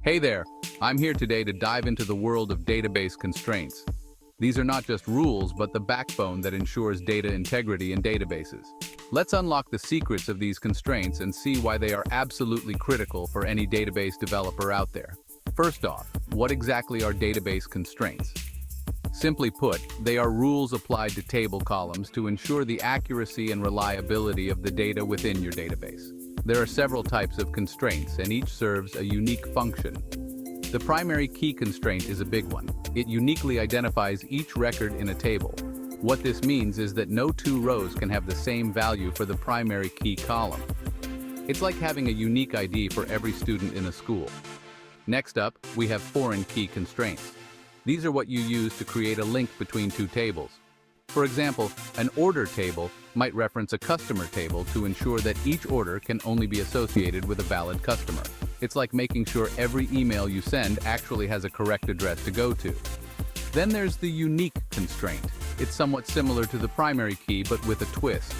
Hey there, I'm here today to dive into the world of database constraints. These are not just rules, but the backbone that ensures data integrity in databases. Let's unlock the secrets of these constraints and see why they are absolutely critical for any database developer out there. First off, what exactly are database constraints? Simply put, they are rules applied to table columns to ensure the accuracy and reliability of the data within your database. There are several types of constraints, and each serves a unique function. The primary key constraint is a big one. It uniquely identifies each record in a table. What this means is that no two rows can have the same value for the primary key column. It's like having a unique ID for every student in a school. Next up, we have foreign key constraints. These are what you use to create a link between two tables. For example, an order table might reference a customer table to ensure that each order can only be associated with a valid customer. It's like making sure every email you send actually has a correct address to go to. Then there's the unique constraint. It's somewhat similar to the primary key, but with a twist.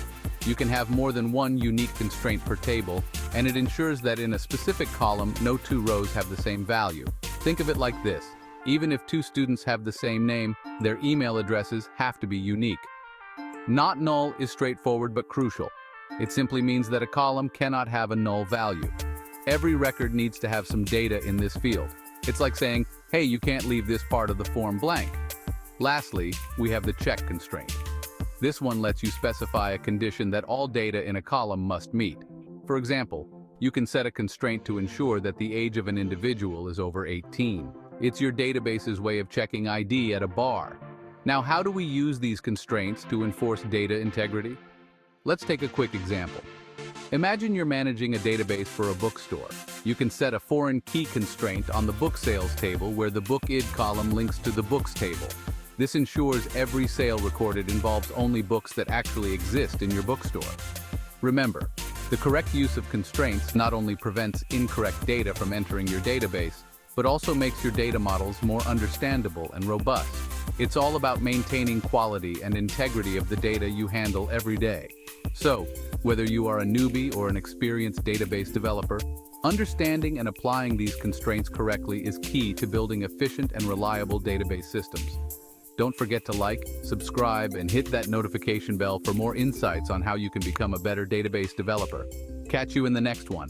You can have more than one unique constraint per table, and it ensures that in a specific column, no two rows have the same value. Think of it like this. Even if two students have the same name, their email addresses have to be unique. Not null is straightforward but crucial. It simply means that a column cannot have a null value. Every record needs to have some data in this field. It's like saying, hey, you can't leave this part of the form blank. Lastly, we have the check constraint. This one lets you specify a condition that all data in a column must meet. For example, you can set a constraint to ensure that the age of an individual is over 18. It's your database's way of checking ID at a bar. Now, how do we use these constraints to enforce data integrity? Let's take a quick example. Imagine you're managing a database for a bookstore. You can set a foreign key constraint on the book sales table where the book id column links to the books table. This ensures every sale recorded involves only books that actually exist in your bookstore. Remember, the correct use of constraints not only prevents incorrect data from entering your database, but also makes your data models more understandable and robust. It's all about maintaining quality and integrity of the data you handle every day. So, whether you are a newbie or an experienced database developer, understanding and applying these constraints correctly is key to building efficient and reliable database systems. Don't forget to like, subscribe, and hit that notification bell for more insights on how you can become a better database developer. Catch you in the next one.